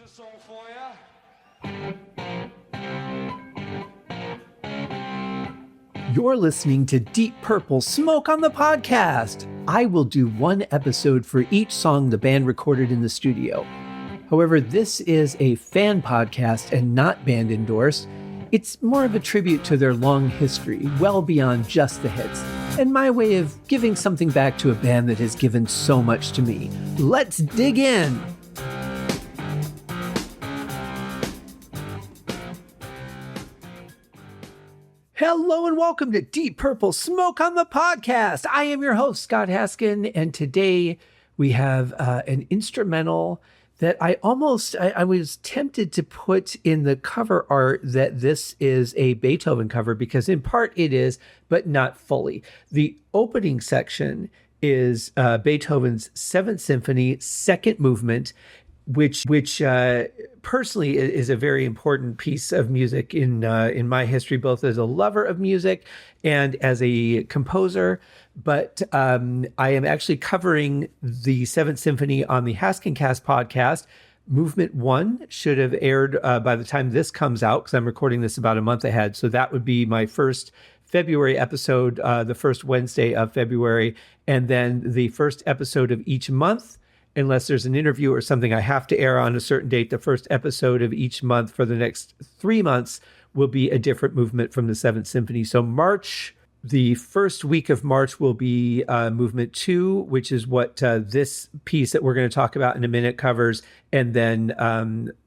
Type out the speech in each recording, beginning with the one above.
a song for you. You're listening to Deep Purple Smoke on the Podcast. I will do one episode for each song the band recorded in the studio. However, this is a fan podcast and not band endorsed. It's more of a tribute to their long history, well beyond just the hits, and my way of giving something back to a band that has given so much to me. Let's dig in! Hello and welcome to Deep Purple Smoke on the Podcast. I am your host, Scott Haskin, and today we have an instrumental that I was tempted to put in the cover art that this is a Beethoven cover, because in part it is, but not fully. The opening section is Beethoven's Seventh Symphony, second movement, which personally is a very important piece of music in my history, both as a lover of music and as a composer. But I am actually covering the Seventh Symphony on the Haskincast podcast. Movement 1 should have aired by the time this comes out, because I'm recording this about a month ahead. So that would be my first February episode, the first Wednesday of February, and then the first episode of each month. Unless there's an interview or something I have to air on a certain date, the first episode of each month for the next 3 months will be a different movement from the Seventh Symphony. So the first week of March will be movement 2, which is what this piece that we're going to talk about in a minute covers. And then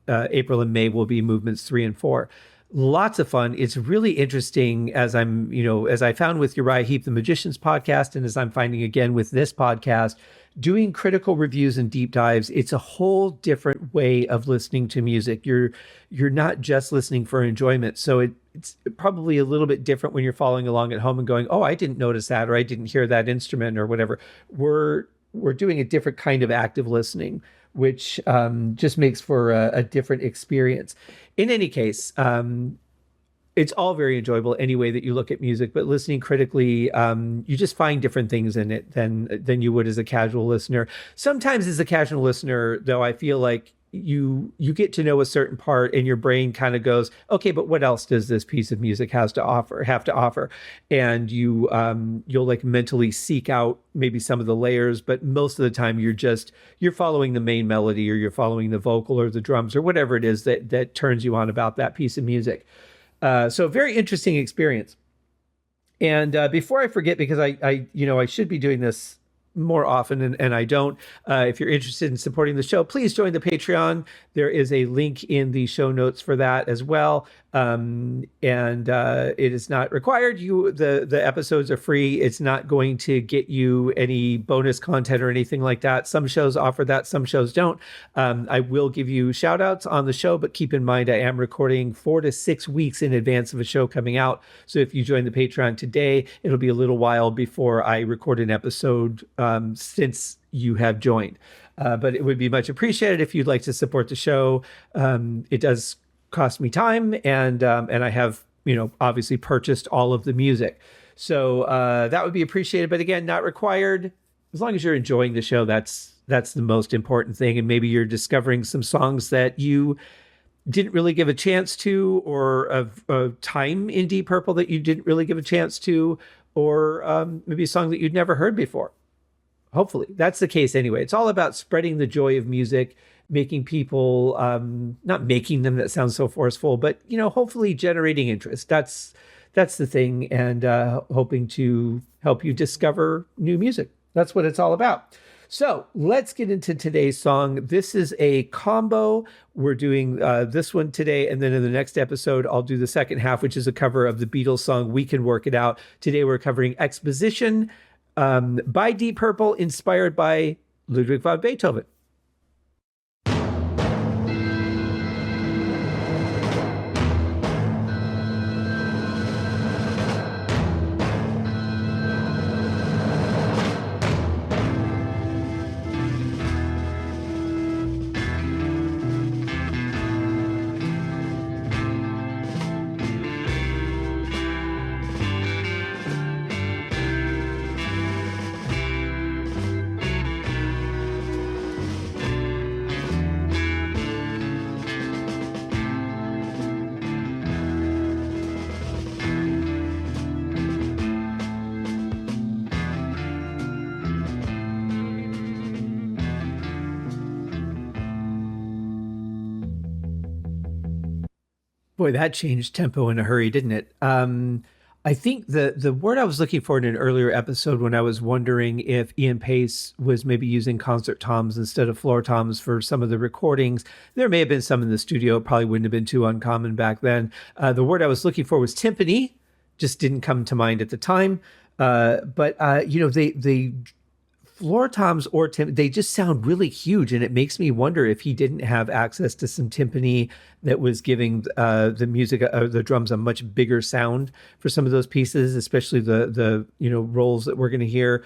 April and May will be movements 3 and 4. Lots of fun. It's really interesting, as I found with Uriah Heep, the Magicians podcast, and as I'm finding again with this podcast, doing critical reviews and deep dives. It's a whole different way of listening to music. You're not just listening for enjoyment. So it's probably a little bit different when you're following along at home and going, oh, I didn't notice that, or I didn't hear that instrument, or whatever. We're doing a different kind of active listening, which just makes for a different experience. In any case, it's all very enjoyable any way that you look at music, but listening critically, you just find different things in it than you would as a casual listener. Sometimes as a casual listener, though, I feel like you get to know a certain part and your brain kind of goes, okay, but what else does this piece of music have to offer? And you'll like mentally seek out maybe some of the layers, but most of the time you're following the main melody, or you're following the vocal or the drums or whatever it is that turns you on about that piece of music. So very interesting experience. And before I forget, because I should be doing this more often and I don't, if you're interested in supporting the show, please join the Patreon. There is a link in the show notes for that as well. And it is not required. The episodes are free. It's not going to get you any bonus content or anything like that. Some shows offer that, some shows don't. I will give you shout outs on the show, but keep in mind, I am recording 4 to 6 weeks in advance of a show coming out. So if you join the Patreon today, it'll be a little while before I record an episode, since you have joined. But it would be much appreciated if you'd like to support the show. It does cost me time, and I have, obviously purchased all of the music. So that would be appreciated, but again, not required. As long as you're enjoying the show, that's the most important thing. And maybe you're discovering some songs that you didn't really give a chance to, or a time in Deep Purple that you didn't really give a chance to, or maybe a song that you'd never heard before. Hopefully that's the case anyway. It's all about spreading the joy of music, making people, not making them, that sounds so forceful, but, hopefully generating interest. That's the thing. And hoping to help you discover new music. That's what it's all about. So let's get into today's song. This is a combo. We're doing this one today, and then in the next episode, I'll do the second half, which is a cover of the Beatles song, We Can Work It Out. Today we're covering Exposition by Deep Purple, inspired by Ludwig van Beethoven. Boy, that changed tempo in a hurry, didn't it? I think the word I was looking for in an earlier episode when I was wondering if Ian Pace was maybe using concert toms instead of floor toms for some of the recordings. There may have been some in the studio, probably wouldn't have been too uncommon back then. The word I was looking for was timpani, just didn't come to mind at the time. But they floor toms or they just sound really huge, and it makes me wonder if he didn't have access to some timpani that was giving the music, the drums, a much bigger sound for some of those pieces, especially the rolls that we're going to hear.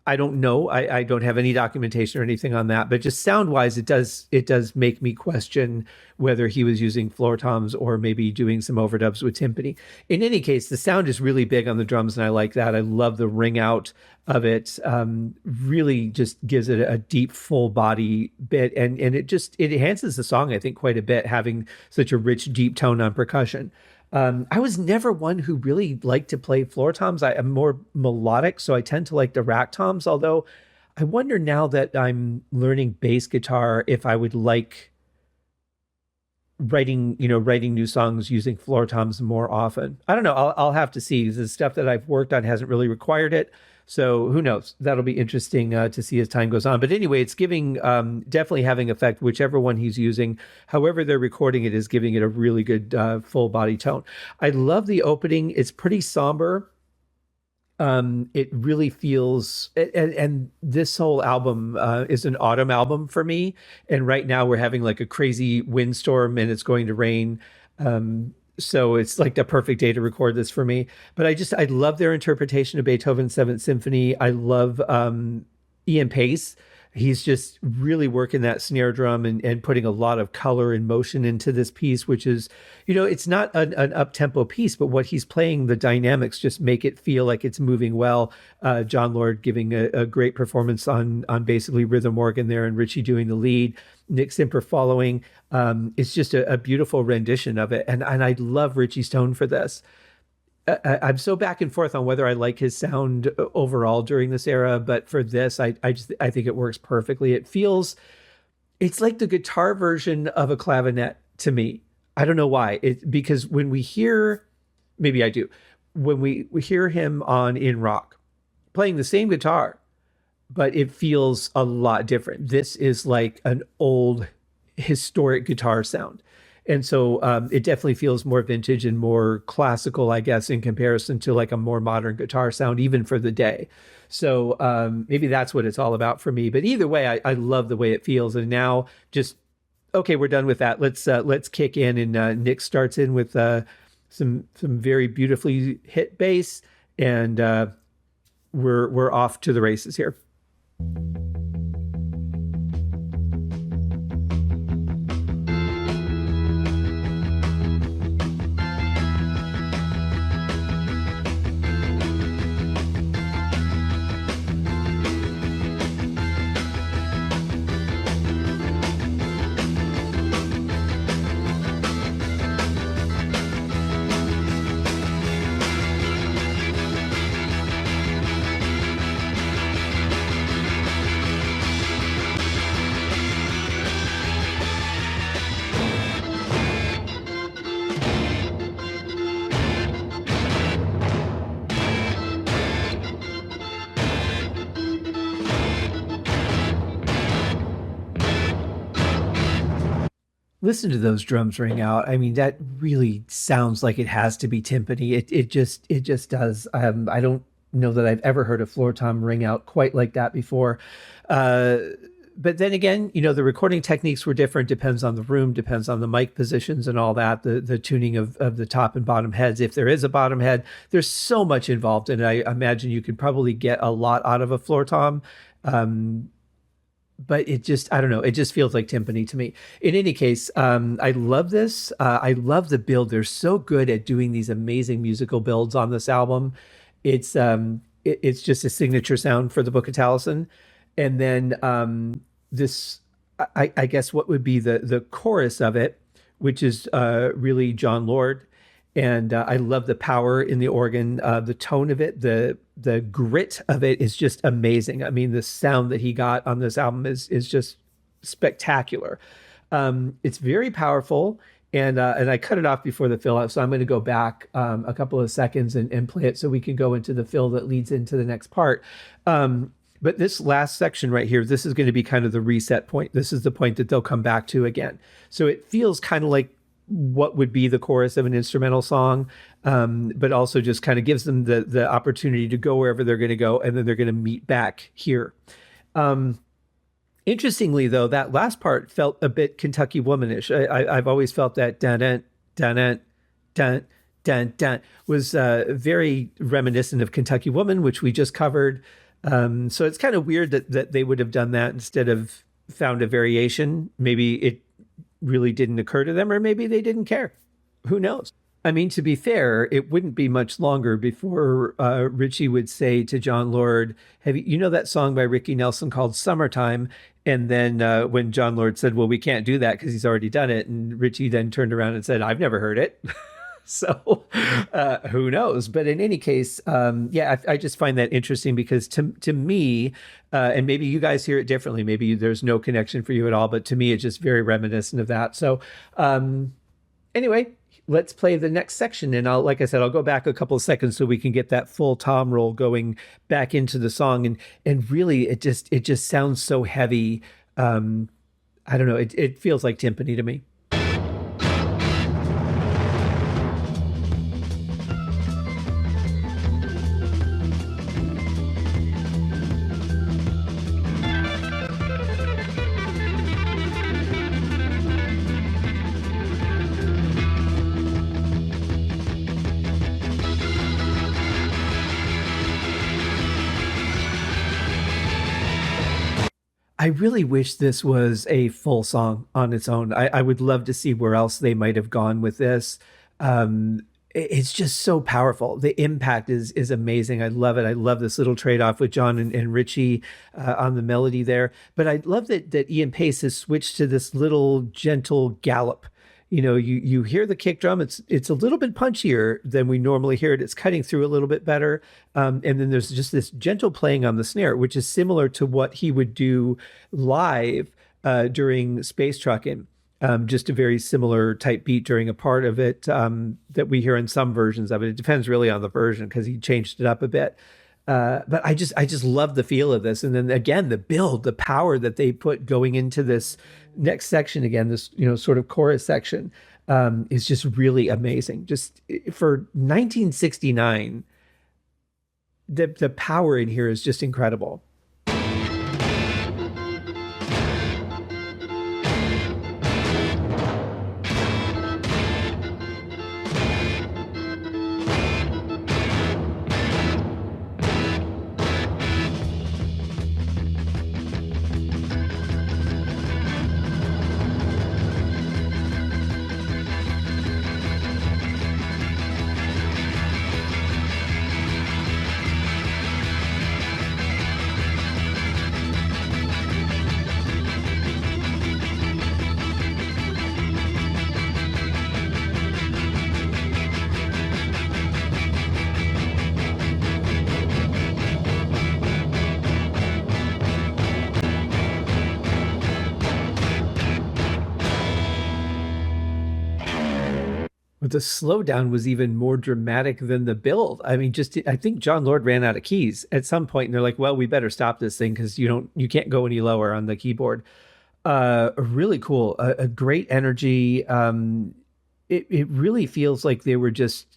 I don't know. I don't have any documentation or anything on that, but just sound wise, it does make me question whether he was using floor toms or maybe doing some overdubs with timpani. In any case, the sound is really big on the drums, and I like that. I love the ring out of it. Really just gives it a deep, full body bit, and it enhances the song, I think, quite a bit, having such a rich, deep tone on percussion. I was never one who really liked to play floor toms. I am more melodic, so I tend to like the rack toms. Although I wonder now that I'm learning bass guitar if I would like writing new songs using floor toms more often. I don't know. I'll have to see. The stuff that I've worked on hasn't really required it. So who knows? That'll be interesting to see as time goes on. But anyway, it's giving definitely having effect, whichever one he's using. However they're recording it is giving it a really good full body tone. I love the opening. It's pretty somber. It really feels, and this whole album is an autumn album for me. And right now we're having like a crazy windstorm and it's going to rain. So it's like the perfect day to record this for me. But I love their interpretation of Beethoven's Seventh Symphony. I love Ian Pace. He's just really working that snare drum and putting a lot of color and motion into this piece, which is, it's not an up-tempo piece, but what he's playing, the dynamics just make it feel like it's moving well. John Lord giving a great performance on basically rhythm organ there, and Richie doing the lead, Nick Simper following. It's just a beautiful rendition of it. And I love Richie's tone for this. I'm so back and forth on whether I like his sound overall during this era, but for this, I think it works perfectly. It's like the guitar version of a clavinet to me. I don't know why. Because when we hear, maybe I do, when we hear him on In Rock playing the same guitar, but it feels a lot different. This is like an old historic guitar sound. And so it definitely feels more vintage and more classical, I guess, in comparison to like a more modern guitar sound, even for the day. So maybe that's what it's all about for me. But either way, I love the way it feels. And now just, okay, we're done with that. Let's kick in. And Nick starts in with some very beautifully hit bass. And we're off to the races here. Listen to those drums ring out. I mean, that really sounds like it has to be timpani. It just does. I don't know that I've ever heard a floor tom ring out quite like that before. But then again, the recording techniques were different. Depends on the room, depends on the mic positions and all that. The tuning of the top and bottom heads. If there is a bottom head, there's so much involved, and I imagine you could probably get a lot out of a floor tom. But I don't know. It just feels like timpani to me. In any case, I love this. I love the build. They're so good at doing these amazing musical builds on this album. It's just a signature sound for the Book of Taliesin. And then this, I guess, what would be the chorus of it, which is really John Lord. And I love the power in the organ, the tone of it, the grit of it is just amazing. I mean, the sound that he got on this album is just spectacular. It's very powerful. And I cut it off before the fill out, so I'm going to go back a couple of seconds and play it so we can go into the fill that leads into the next part. But this last section right here, this is going to be kind of the reset point. This is the point that they'll come back to again. So it feels kind of like what would be the chorus of an instrumental song, but also just kind of gives them the opportunity to go wherever they're going to go, and then they're going to meet back here. Interestingly, though, that last part felt a bit Kentucky Womanish. I've always felt that dun dun dun dun dun dun was very reminiscent of Kentucky Woman, which we just covered. So it's kind of weird that they would have done that instead of found a variation. Maybe it really didn't occur to them, or maybe they didn't care. Who knows? I mean, to be fair, it wouldn't be much longer before Ritchie would say to John Lord, "Have you know that song by Ricky Nelson called Summertime?" And then when John Lord said, "Well, we can't do that because he's already done it," and Ritchie then turned around and said, "I've never heard it." So who knows? But in any case, yeah, I just find that interesting because to me, and maybe you guys hear it differently. Maybe there's no connection for you at all, but to me, it's just very reminiscent of that. So anyway, let's play the next section. And like I said, I'll go back a couple of seconds so we can get that full tom roll going back into the song. And really, it just sounds so heavy. I don't know. It feels like timpani to me. I really wish this was a full song on its own. I would love to see where else they might have gone with this. It's just so powerful. The impact is amazing. I love it. I love this little trade-off with John and Ritchie on the melody there. But I love that Ian Pace has switched to this little gentle gallop. You know, you hear the kick drum. It's a little bit punchier than we normally hear it. It's cutting through a little bit better. And then there's just this gentle playing on the snare, which is similar to what he would do live during Space Truckin'. Just a very similar type beat during a part of it that we hear in some versions of it. It depends really on the version because he changed it up a bit. But I just love the feel of this. And then again, the build, the power that they put going into this next section again, this, sort of chorus section is just really amazing. Just for 1969, the power in here is just incredible. But the slowdown was even more dramatic than the build. I mean, I think John Lord ran out of keys at some point, and they're like, "Well, we better stop this thing because you can't go any lower on the keyboard." Really cool, a great energy. It really feels like they were just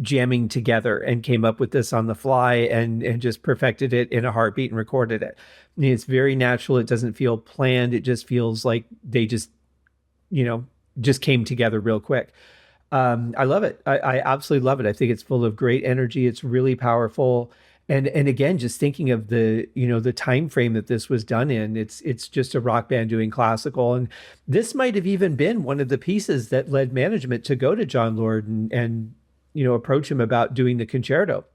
jamming together and came up with this on the fly and just perfected it in a heartbeat and recorded it. I mean, it's very natural. It doesn't feel planned. It just feels like they just came together real quick. I love it. I absolutely love it. I think it's full of great energy. It's really powerful. And again, just thinking of the time frame that this was done in, it's just a rock band doing classical. And this might have even been one of the pieces that led management to go to John Lord and approach him about doing the concerto.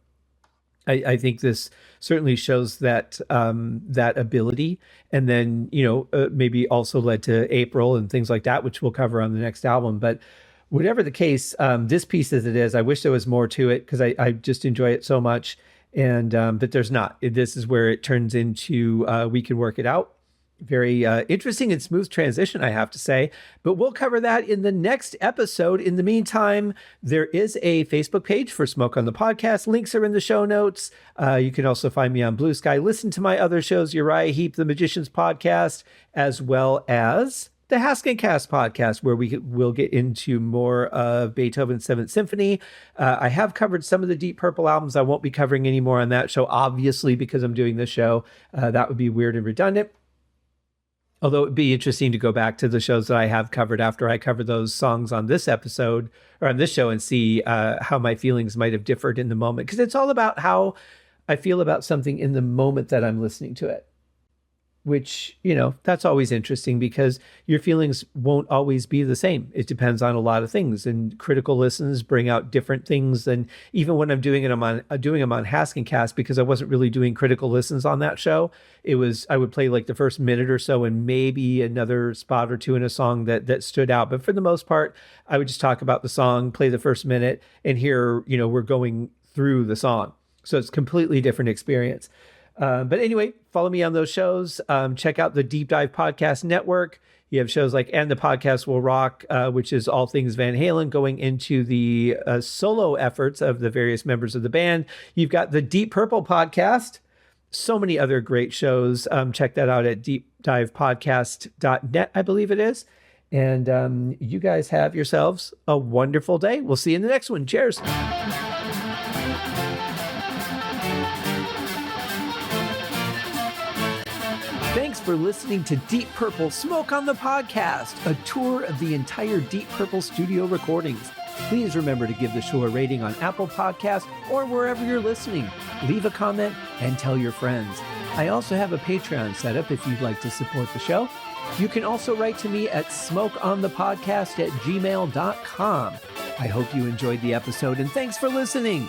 I think this certainly shows that ability, and then maybe also led to April and things like that, which we'll cover on the next album. But whatever the case, this piece as it is, I wish there was more to it because I just enjoy it so much. And but there's not. This is where it turns into We Can Work It Out. Very interesting and smooth transition, I have to say. But we'll cover that in the next episode. In the meantime, there is a Facebook page for Smoke on the Podcast. Links are in the show notes. You can also find me on Blue Sky. Listen to my other shows, Uriah Heep, The Magician's Podcast, as well as the Haskincast podcast, where we will get into more of Beethoven's Seventh Symphony. I have covered some of the Deep Purple albums. I won't be covering any more on that show, obviously, because I'm doing this show. That would be weird and redundant. Although it'd be interesting to go back to the shows that I have covered after I cover those songs on this episode or on this show and see how my feelings might have differed in the moment. Because it's all about how I feel about something in the moment that I'm listening to it. Which, that's always interesting because your feelings won't always be the same. It depends on a lot of things, and critical listens bring out different things. And even when I'm doing them on Haskincast, because I wasn't really doing critical listens on that show, I would play like the first minute or so and maybe another spot or two in a song that stood out. But for the most part, I would just talk about the song, play the first minute, and here, we're going through the song. So it's a completely different experience. But anyway, follow me on those shows. Check out the Deep Dive Podcast Network. You have shows like And the Podcast Will Rock, which is all things Van Halen, going into the solo efforts of the various members of the band. You've got the Deep Purple Podcast. So many other great shows. Check that out at deepdivepodcast.net, I believe it is. And you guys have yourselves a wonderful day. We'll see you in the next one. Cheers. Thanks for listening to Deep Purple Smoke on the Podcast, a tour of the entire Deep Purple studio recordings. Please remember to give the show a rating on Apple Podcasts or wherever you're listening. Leave a comment and tell your friends. I also have a Patreon set up if you'd like to support the show. You can also write to me at smokeonthepodcast@gmail.com. I hope you enjoyed the episode, and thanks for listening.